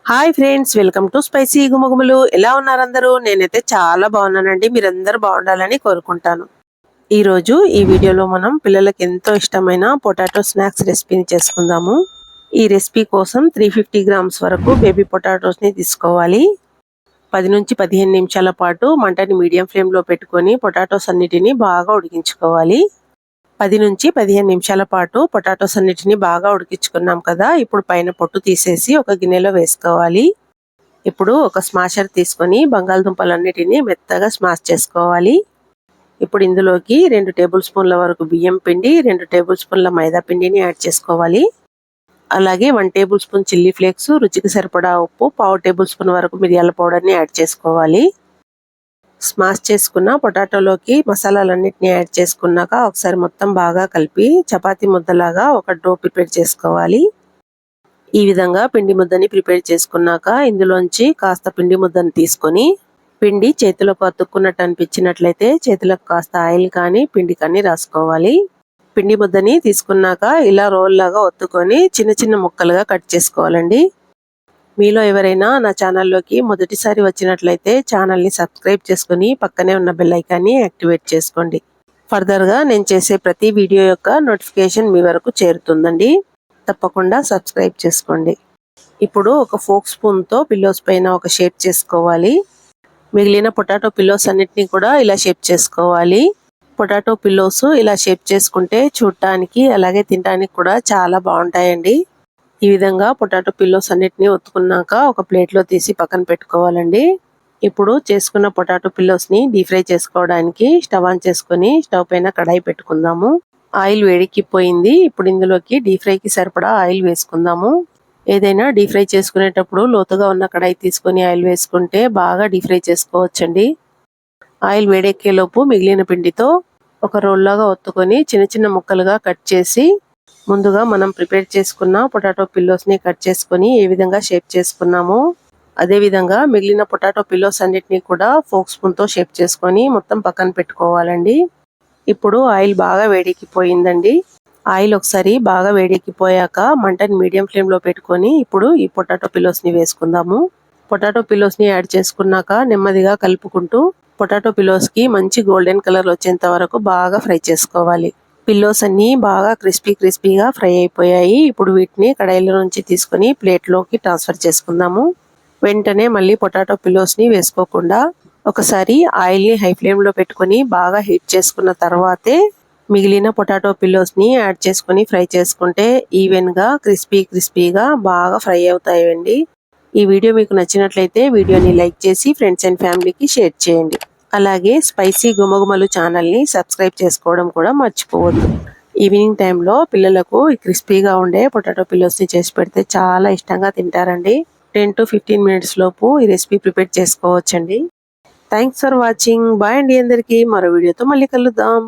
Hi friends, welcome to spicy గుమగుమలు. ఎలా ఉన్నారు అందరూ? నేనైతే చాలా బాగున్నానండి. మీరందరూ బాగుండాలని కోరుకుంటాను. ఈరోజు ఈ వీడియోలో మనం పిల్లలకి ఎంతో ఇష్టమైన పొటాటో స్నాక్స్ రెసిపీని చేసుకుందాము. ఈ రెసిపీ కోసం 350 గ్రామ్స్ వరకు బేబీ పొటాటోస్ని తీసుకోవాలి. 10 నుంచి 15 నిమిషాల పాటు మంటని మీడియం ఫ్లేమ్లో పెట్టుకొని పొటాటోస్ అన్నిటిని బాగా ఉడికించుకోవాలి. 10 నుంచి 15 నిమిషాల పాటు పొటాటోస్ అన్నిటిని బాగా ఉడికించుకున్నాం కదా. ఇప్పుడు పైన పొట్టు తీసేసి ఒక గిన్నెలో వేసుకోవాలి. ఇప్పుడు ఒక స్మాషర్ తీసుకొని బంగాళదుంపలన్నిటిని మెత్తగా స్మాష్ చేసుకోవాలి. ఇప్పుడు ఇందులోకి 2 టేబుల్ స్పూన్ల వరకు బియ్యం పిండి, 2 టేబుల్ స్పూన్ల మైదా పిండిని యాడ్ చేసుకోవాలి. అలాగే 1 టేబుల్ స్పూన్ చిల్లీ ఫ్లేక్స్, రుచికి సరిపడా ఉప్పు, 1/2 టేబుల్ స్పూన్ వరకు మిరియాల పౌడర్ని యాడ్ చేసుకోవాలి. స్మాష్ చేసుకున్న పొటాటోలోకి మసాలాలన్నిటిని యాడ్ చేసుకున్నాక ఒకసారి మొత్తం బాగా కలిపి చపాతీ ముద్దలాగా ఒక డో ప్రిపేర్ చేసుకోవాలి. ఈ విధంగా పిండి ముద్దని ప్రిపేర్ చేసుకున్నాక ఇందులోంచి కాస్త పిండి ముద్దని తీసుకొని పిండి చేతులకు అతుక్కున్నట్టు అనిపించినట్లయితే చేతులకు కాస్త ఆయిల్ కానీ పిండి కానీ రాసుకోవాలి. పిండి ముద్దని తీసుకున్నాక ఇలా రోల్ లాగా ఒత్తుకొని చిన్న చిన్న ముక్కలుగా కట్ చేసుకోవాలండి. మీలో ఎవరైనా నా ఛానల్లోకి మొదటిసారి వచ్చినట్లయితే ఛానల్ని సబ్స్క్రైబ్ చేసుకుని పక్కనే ఉన్న బెల్ ఐకాన్ని యాక్టివేట్ చేసుకోండి. ఫర్దర్గా నేను చేసే ప్రతి వీడియో యొక్క నోటిఫికేషన్ మీ వరకు చేరుతుందండి. తప్పకుండా సబ్స్క్రైబ్ చేసుకోండి. ఇప్పుడు ఒక ఫోక్ స్పూన్తో పిల్లోస్ పైన ఒక షేప్ చేసుకోవాలి. మిగిలిన పొటాటో పిల్లోస్ అన్నిటినీ కూడా ఇలా షేప్ చేసుకోవాలి. పొటాటో పిల్లోస్ ఇలా షేప్ చేసుకుంటే చూడటానికి అలాగే తినడానికి కూడా చాలా బాగుంటాయండి. ఈ విధంగా పొటాటో పిల్లోస్ అన్నిటిని ఒత్తుకున్నాక ఒక ప్లేట్లో తీసి పక్కన పెట్టుకోవాలండి. ఇప్పుడు చేసుకున్న పొటాటో పిల్లోస్ని డీప్ ఫ్రై చేసుకోవడానికి స్టవ్ ఆన్ చేసుకొని స్టవ్ పైన కడాయి పెట్టుకుందాము. ఆయిల్ వేడెక్కిపోయింది. ఇప్పుడు ఇందులోకి డీప్ ఫ్రైకి సరిపడా ఆయిల్ వేసుకుందాము. ఏదైనా డీప్ ఫ్రై చేసుకునేటప్పుడు లోతుగా ఉన్న కడాయి తీసుకొని ఆయిల్ వేసుకుంటే బాగా డీప్ ఫ్రై చేసుకోవచ్చండి. ఆయిల్ వేడెక్కేలోపు మిగిలిన పిండితో ఒక రోల్లాగా ఒత్తుకొని చిన్న చిన్న ముక్కలుగా కట్ చేసి ముందుగా మనం ప్రిపేర్ చేసుకున్న పొటాటో పిల్లోస్ని కట్ చేసుకొని ఏ విధంగా షేప్ చేసుకున్నామో అదే విధంగా మిగిలిన పొటాటో పిల్లోస్ అన్నిటినీ కూడా ఫోక్ స్పూన్తో షేప్ చేసుకొని మొత్తం పక్కన పెట్టుకోవాలండి. ఇప్పుడు ఆయిల్ బాగా వేడెక్కిపోయిందండి. ఆయిల్ ఒకసారి బాగా వేడెక్కిపోయాక మంటని మీడియం ఫ్లేమ్లో పెట్టుకొని ఇప్పుడు ఈ పొటాటో పిల్లోస్ని వేసుకుందాము. పొటాటో పిల్లోస్ని యాడ్ చేసుకున్నాక నెమ్మదిగా కలుపుకుంటూ పొటాటో పిల్లోస్కి మంచి గోల్డెన్ కలర్ వచ్చేంత వరకు బాగా ఫ్రై చేసుకోవాలి. పిల్లోస్ అన్నీ బాగా క్రిస్పీగా ఫ్రై అయిపోయాయి. ఇప్పుడు వీటిని కడాయిలో నుంచి తీసుకొని ప్లేట్లోకి ట్రాన్స్ఫర్ చేసుకుందాము. వెంటనే మళ్ళీ పొటాటో పిల్లోస్ని వేసుకోకుండా ఒకసారి ఆయిల్ని హై ఫ్లేమ్లో పెట్టుకొని బాగా హీట్ చేసుకున్న తర్వాతే మిగిలిన పొటాటో పిల్లోస్ని యాడ్ చేసుకొని ఫ్రై చేసుకుంటే ఈవెన్గా క్రిస్పీగా బాగా ఫ్రై అవుతాయండి. ఈ వీడియో మీకు నచ్చినట్లయితే వీడియోని లైక్ చేసి ఫ్రెండ్స్ అండ్ ఫ్యామిలీకి షేర్ చేయండి. అలాగే స్పైసీ గుమగుమలు ఛానల్ని సబ్స్క్రైబ్ చేసుకోవడం కూడా మర్చిపోవద్దు. ఈవినింగ్ టైంలో పిల్లలకు క్రిస్పీగా ఉండే పొటాటో పిల్లోస్ని చేసి పెడితే చాలా ఇష్టంగా తింటారండి. 10 to 15 మినిట్స్ లోపు ఈ రెసిపీ ప్రిపేర్ చేసుకోవచ్చండి. Thanks for watching. బాయ్ అండి అందరికీ. మరో వీడియోతో మళ్ళీ కలుద్దాం.